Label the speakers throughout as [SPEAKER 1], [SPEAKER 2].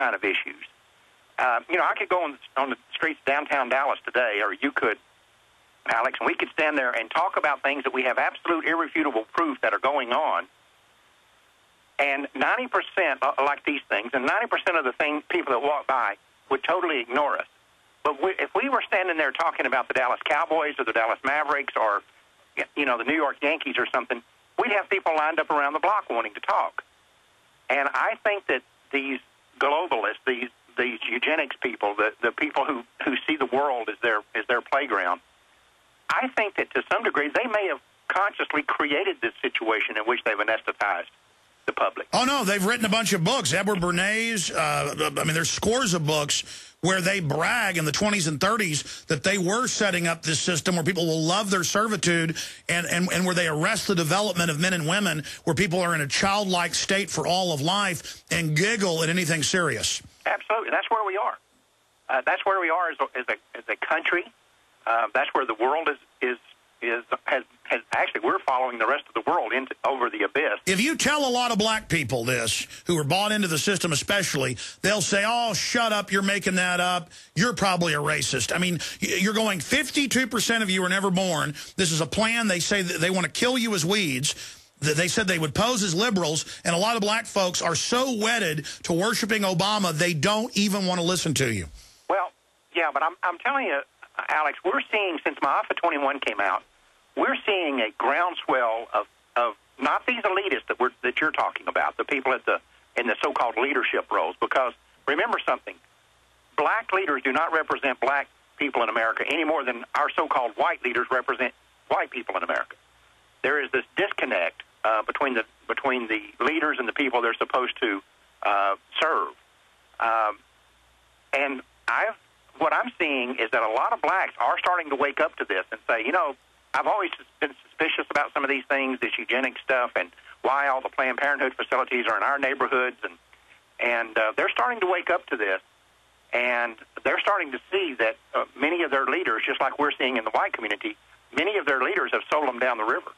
[SPEAKER 1] kind of issues. You know, I could go on the streets of downtown Dallas today, or you could, Alex, and we could stand there and talk about things that we have absolute irrefutable proof that are going on. And 90% like these things, and 90% of the people that walk by would totally ignore us. But if we were standing there talking about the Dallas Cowboys or the Dallas Mavericks or, you know, the New York Yankees or something, we'd have people lined up around the block wanting to talk. And I think that these globalists, these eugenics people, the people who see the world as their playground, I think that to some degree they may have consciously created this situation in which they've anesthetized the public.
[SPEAKER 2] Oh, no, they've written a bunch of books. Edward Bernays, I mean, there's scores of books where they brag in the 20s and 30s that they were setting up this system where people will love their servitude and where they arrest the development of men and women, where people are in a childlike state for all of life and giggle at anything serious.
[SPEAKER 1] Absolutely. That's where we are. That's where we are as a country. That's where the world has actually, we're following the rest of the world over the abyss.
[SPEAKER 2] If you tell a lot of black people this, who are bought into the system especially, they'll say, oh, shut up, you're making that up. You're probably a racist. I mean, you're going 52% of you were never born. This is a plan. They say that they want to kill you as weeds. They said they would pose as liberals, and a lot of black folks are so wedded to worshiping Obama, they don't even want to listen to you.
[SPEAKER 1] Well, yeah, but I'm telling you, Alex, we're seeing, since Maafa 21 came out, we're seeing a groundswell of not these elitists that you're talking about, the people in the so-called leadership roles, because remember something, black leaders do not represent black people in America any more than our so-called white leaders represent white people in America. There is this disconnect between the leaders and the people they're supposed to serve. And what I'm seeing is that a lot of blacks are starting to wake up to this and say, you know, I've always been suspicious about some of these things, this eugenic stuff, and why all the Planned Parenthood facilities are in our neighborhoods, and they're starting to wake up to this, and they're starting to see that many of their leaders, just like we're seeing in the white community, many of their leaders have sold them down the river.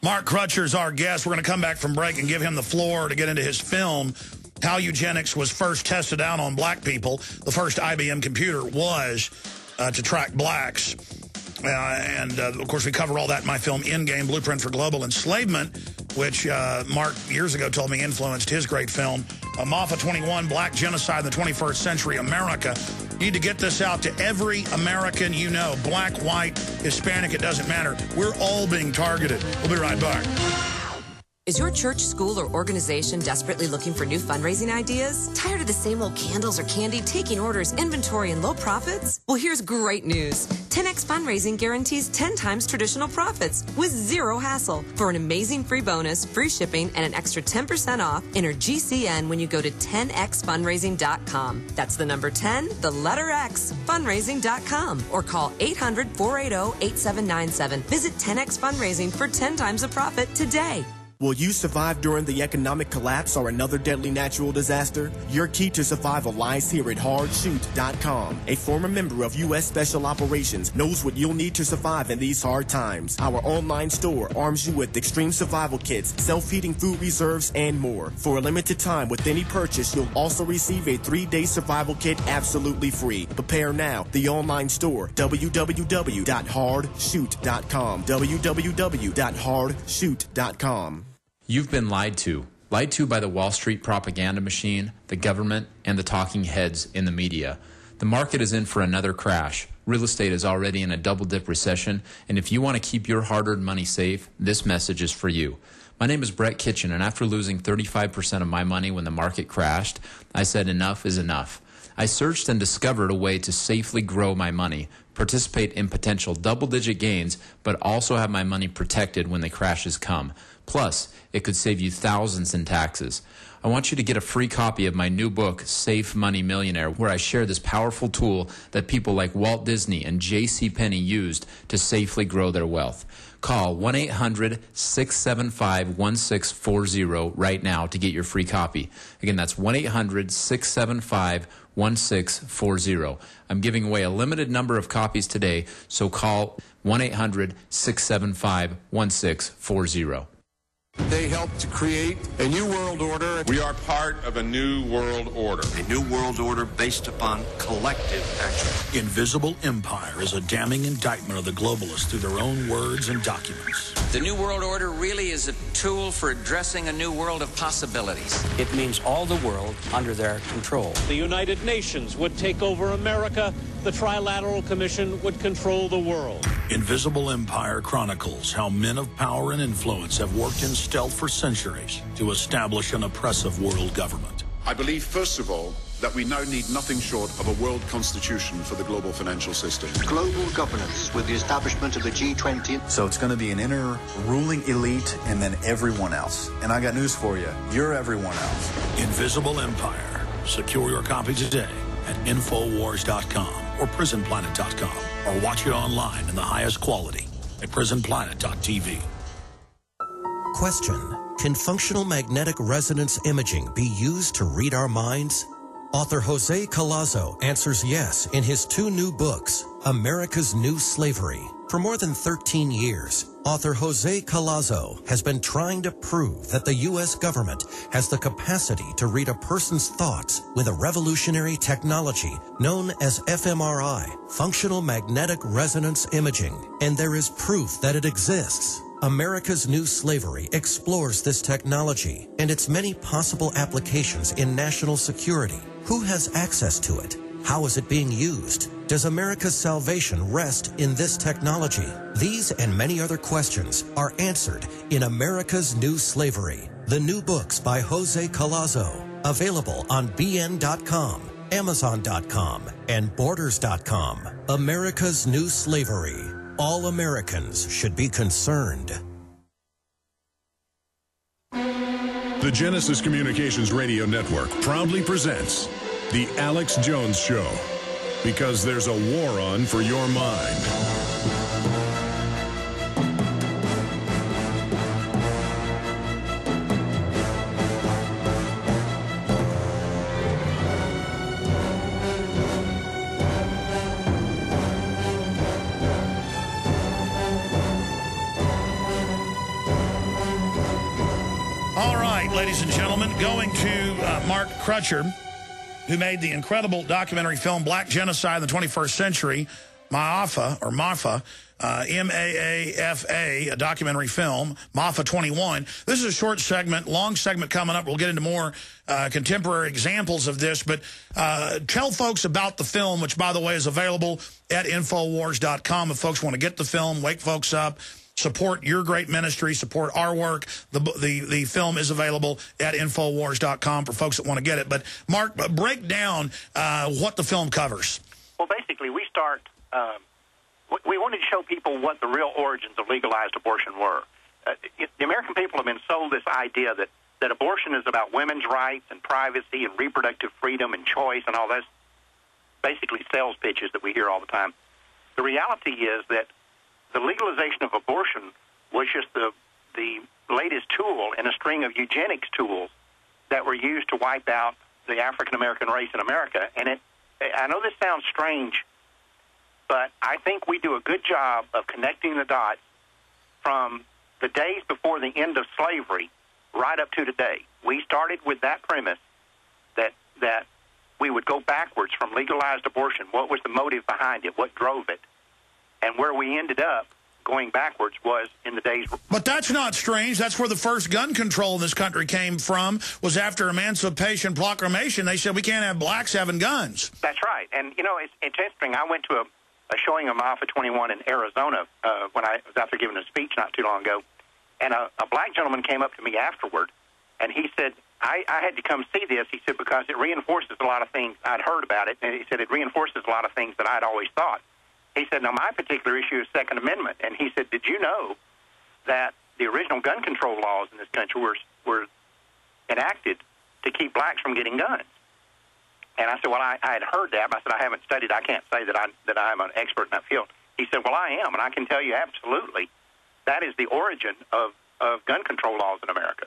[SPEAKER 2] Mark Crutcher is our guest. We're going to come back from break and give him the floor to get into his film, How Eugenics Was First Tested Out on Black People. The first IBM computer was to track blacks. Of course, we cover all that in my film, Endgame, Blueprint for Global Enslavement, which Mark years ago told me influenced his great film, Maafa 21, Black Genocide in the 21st Century America. You need to get this out to every American you know, black, white, Hispanic, it doesn't matter. We're all being targeted. We'll be right back.
[SPEAKER 3] Is your church, school, or organization desperately looking for new fundraising ideas? Tired of the same old candles or candy, taking orders, inventory, and low profits? Well, here's great news. 10X Fundraising guarantees 10 times traditional profits with zero hassle. For an amazing free bonus, free shipping, and an extra 10% off, enter GCN when you go to 10xfundraising.com. That's the number 10, the letter X, fundraising.com, or call 800-480-8797. Visit 10X Fundraising for 10 times the profit today.
[SPEAKER 4] Will you survive during the economic collapse or another deadly natural disaster? Your key to survival lies here at hardshoot.com. A former member of U.S. Special Operations knows what you'll need to survive in these hard times. Our online store arms you with extreme survival kits, self-heating food reserves, and more. For a limited time, with any purchase, you'll also receive a 3-day survival kit absolutely free. Prepare now. The online store, www.hardshoot.com. www.hardshoot.com.
[SPEAKER 5] You've been lied to by the Wall Street propaganda machine, the government, and the talking heads in the media. The market is in for another crash. Real estate is already in a double-dip recession, and if you want to keep your hard-earned money safe, this message is for you. My name is Brett Kitchen, and after losing 35% of my money when the market crashed, I said enough is enough. I searched and discovered a way to safely grow my money, participate in potential double-digit gains, but also have my money protected when the crashes come. Plus, it could save you thousands in taxes. I want you to get a free copy of my new book, Safe Money Millionaire, where I share this powerful tool that people like Walt Disney and J.C. Penney used to safely grow their wealth. Call 1-800-675-1640 right now to get your free copy. Again, that's 1-800-675-1640. I'm giving away a limited number of copies today, so call 1-800-675-1640.
[SPEAKER 6] They helped to create a new world order.
[SPEAKER 7] We are part of a new world order.
[SPEAKER 8] A new world order based upon collective action.
[SPEAKER 2] Invisible Empire is a damning indictment of the globalists through their own words and documents.
[SPEAKER 9] The New World Order really is a tool for addressing a new world of possibilities.
[SPEAKER 10] It means all the world under their control.
[SPEAKER 11] The United Nations would take over America. The Trilateral Commission would control the world.
[SPEAKER 2] Invisible Empire chronicles how men of power and influence have worked in stealth for centuries to establish an oppressive world government.
[SPEAKER 12] I believe, first of all, that we now need nothing short of a world constitution for the global financial system.
[SPEAKER 13] Global governance with the establishment of the G20.
[SPEAKER 14] So it's going to be an inner ruling elite and then everyone else. And I got news for you. You're everyone else.
[SPEAKER 2] Invisible Empire. Secure your copy today at Infowars.com or PrisonPlanet.com, or watch it online in the highest quality at PrisonPlanet.tv.
[SPEAKER 15] Question: can functional magnetic resonance imaging be used to read our minds? Author Jose Collazo answers yes in his 2 new books, America's New Slavery. For more than 13 years, author Jose Collazo has been trying to prove that the U.S. government has the capacity to read a person's thoughts with a revolutionary technology known as fMRI, functional magnetic resonance imaging, and there is proof that it exists. America's New Slavery explores this technology and its many possible applications in national security. Who has access to it? How is it being used? Does America's salvation rest in this technology? These and many other questions are answered in America's New Slavery, the new books by Jose Collazo, available on BN.com, Amazon.com, and Borders.com. America's New Slavery. All Americans should be concerned.
[SPEAKER 16] The Genesis Communications Radio Network proudly presents The Alex Jones Show, because there's a war on for your mind.
[SPEAKER 2] Ladies and gentlemen, going to Mark Crutcher, who made the incredible documentary film Black Genocide in the 21st Century, Maafa, M-A-A-F-A, a documentary film, Maafa 21. This is a short segment, long segment coming up. We'll get into more contemporary examples of this, but tell folks about the film, which, by the way, is available at Infowars.com if folks want to get the film, wake folks up, support your great ministry, support our work. The film is available at Infowars.com for folks that want to get it. But, Mark, break down what the film covers.
[SPEAKER 1] Well, basically, we start, we wanted to show people what the real origins of legalized abortion were. The American people have been sold this idea that abortion is about women's rights and privacy and reproductive freedom and choice and all this, basically sales pitches that we hear all the time. The reality is that the legalization of abortion was just the latest tool in a string of eugenics tools that were used to wipe out the African-American race in America. And I know this sounds strange, but I think we do a good job of connecting the dots from the days before the end of slavery right up to today. We started with that premise that we would go backwards from legalized abortion. What was the motive behind it? What drove it? And where we ended up going backwards was in the days...
[SPEAKER 2] But that's not strange. That's where the first gun control in this country came from, was after Emancipation Proclamation. They said we can't have blacks having guns.
[SPEAKER 1] That's right. And, you know, it's interesting. I went to a showing of Maafa 21 in Arizona when I was out there giving a speech not too long ago. And a black gentleman came up to me afterward, and he said, I had to come see this, he said, because it reinforces a lot of things. I'd heard about it, and he said it reinforces a lot of things that I'd always thought. He said, now, my particular issue is Second Amendment. And he said, did you know that the original gun control laws in this country were enacted to keep blacks from getting guns? And I said, well, I had heard that, but I said, I haven't studied. I can't say that I'm an expert in that field. He said, well, I am, and I can tell you absolutely that is the origin of gun control laws in America.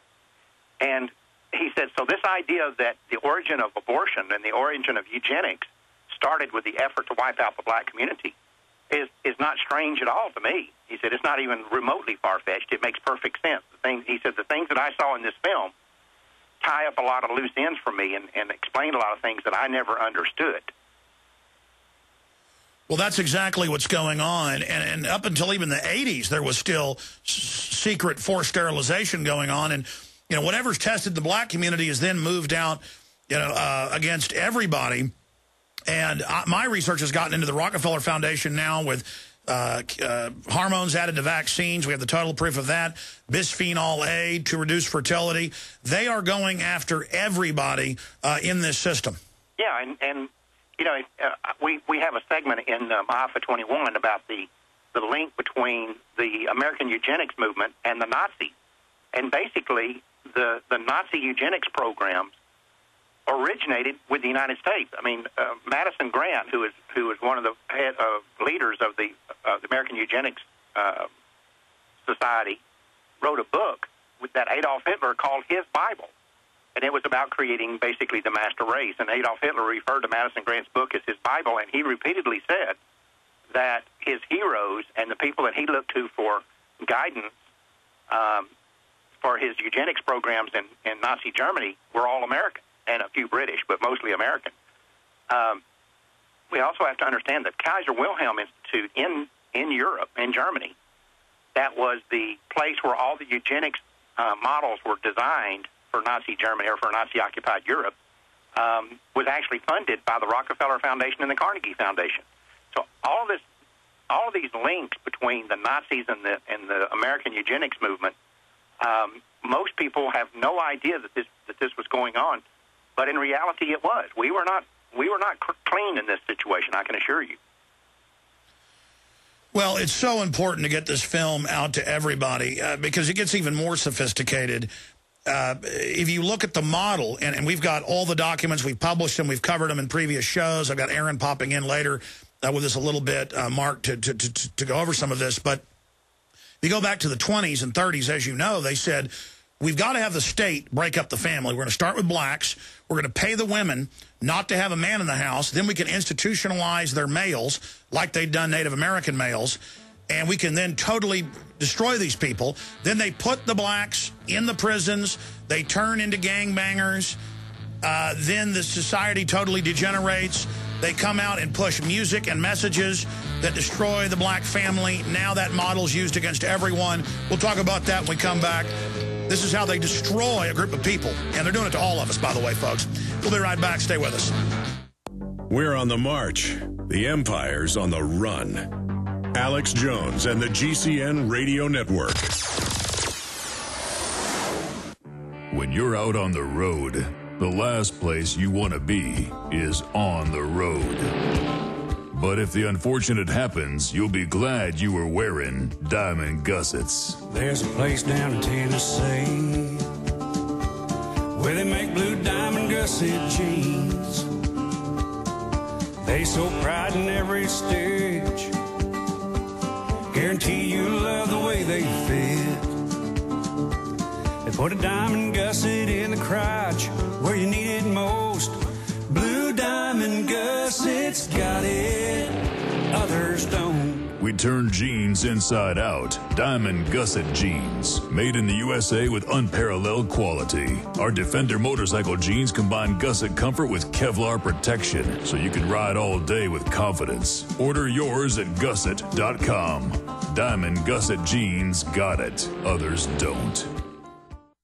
[SPEAKER 1] And he said, so this idea that the origin of abortion and the origin of eugenics started with the effort to wipe out the black community is not strange at all to me. He said it's not even remotely far-fetched. It makes perfect sense. He said the things that I saw in this film tie up a lot of loose ends for me and explain a lot of things that I never understood.
[SPEAKER 2] Well, that's exactly what's going on. And up until even the 80s, there was still secret forced sterilization going on. And, you know, whatever's tested the black community is then moved out, you know, against everybody. And my research has gotten into the Rockefeller Foundation now with hormones added to vaccines. We have the total proof of that. Bisphenol A to reduce fertility. They are going after everybody in this system.
[SPEAKER 1] Yeah, and you know, we have a segment in Maafa 21 about the link between the American eugenics movement and the Nazis. And basically, the Nazi eugenics programs originated with the United States. I mean, Madison Grant, who is one of the head leaders of the American Eugenics Society, wrote a book that Adolf Hitler called his Bible, and it was about creating basically the master race. And Adolf Hitler referred to Madison Grant's book as his Bible, and he repeatedly said that his heroes and the people that he looked to for guidance for his eugenics programs in Nazi Germany were all American, and a few British, but mostly American. We also have to understand that Kaiser Wilhelm Institute in Europe, in Germany, that was the place where all the eugenics models were designed for Nazi Germany or for Nazi-occupied Europe, was actually funded by the Rockefeller Foundation and the Carnegie Foundation. So all of these links between the Nazis and the American eugenics movement, most people have no idea that this was going on. But in reality, it was. We were not clean in this situation, I can assure you.
[SPEAKER 2] Well, it's so important to get this film out to everybody because it gets even more sophisticated. If you look at the model, and we've got all the documents, we've published them, we've covered them in previous shows. I've got Aaron popping in later with us a little bit, Mark, to go over some of this. But if you go back to the 20s and 30s, as you know, they said, we've got to have the state break up the family. We're going to start with blacks. We're going to pay the women not to have a man in the house. Then we can institutionalize their males like they'd done Native American males. And we can then totally destroy these people. Then they put the blacks in the prisons. They turn into gangbangers. Then the society totally degenerates. They come out and push music and messages that destroy the black family. Now that model's used against everyone. We'll talk about that when we come back. This is how they destroy a group of people. And they're doing it to all of us, by the way, folks. We'll be right back. Stay with us.
[SPEAKER 16] We're on the march. The empire's on the run. Alex Jones and the GCN Radio Network. When you're out on the road, the last place you want to be is on the road. But if the unfortunate happens, you'll be glad you were wearing diamond gussets.
[SPEAKER 17] There's a place down in Tennessee where they make blue diamond gusset jeans. They so pride in every stitch, guarantee you love the way they fit. They put a diamond gusset in the crotch where you need it most. Blue diamond gussets got it, others don't.
[SPEAKER 16] We turn jeans inside out. Diamond gusset jeans. Made in the USA with unparalleled quality. Our Defender motorcycle jeans combine gusset comfort with Kevlar protection, so you can ride all day with confidence. Order yours at gusset.com. Diamond gusset jeans got it, others don't.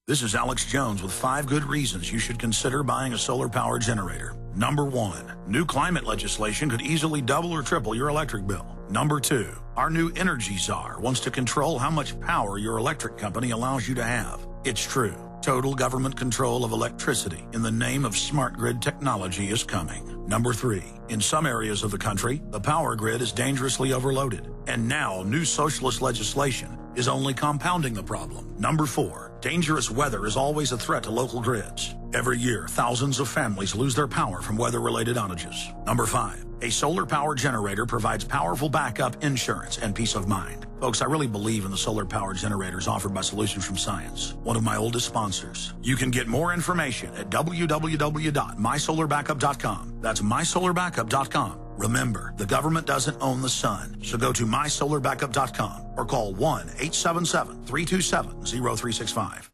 [SPEAKER 18] This is Alex Jones with 5 good reasons you should consider buying a solar power generator. Number 1, new climate legislation could easily double or triple your electric bill. Number 2, our new energy czar wants to control how much power your electric company allows you to have. It's true. Total government control of electricity in the name of smart grid technology is coming. Number 3, in some areas of the country, the power grid is dangerously overloaded. And now new socialist legislation is only compounding the problem. Number 4, dangerous weather is always a threat to local grids. Every year, thousands of families lose their power from weather-related outages. Number 5, a solar power generator provides powerful backup insurance and peace of mind. Folks, I really believe in the solar power generators offered by Solutions from Science, one of my oldest sponsors. You can get more information at www.mysolarbackup.com. That's mysolarbackup.com. Remember, the government doesn't own the sun, so go to mysolarbackup.com or call 1-877-327-0365.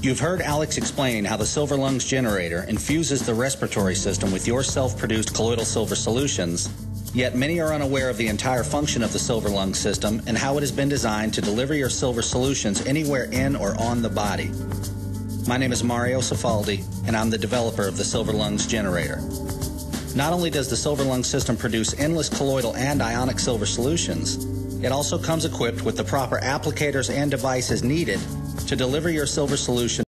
[SPEAKER 19] You've heard Alex explain how the Silver Lungs generator infuses the respiratory system with your self-produced colloidal silver solutions, yet many are unaware of the entire function of the Silver Lungs system and how it has been designed to deliver your silver solutions anywhere in or on the body. My name is Mario Cifaldi, and I'm the developer of the Silver Lungs generator. Not only does the Silver Lungs system produce endless colloidal and ionic silver solutions, it also comes equipped with the proper applicators and devices needed to deliver your silver solution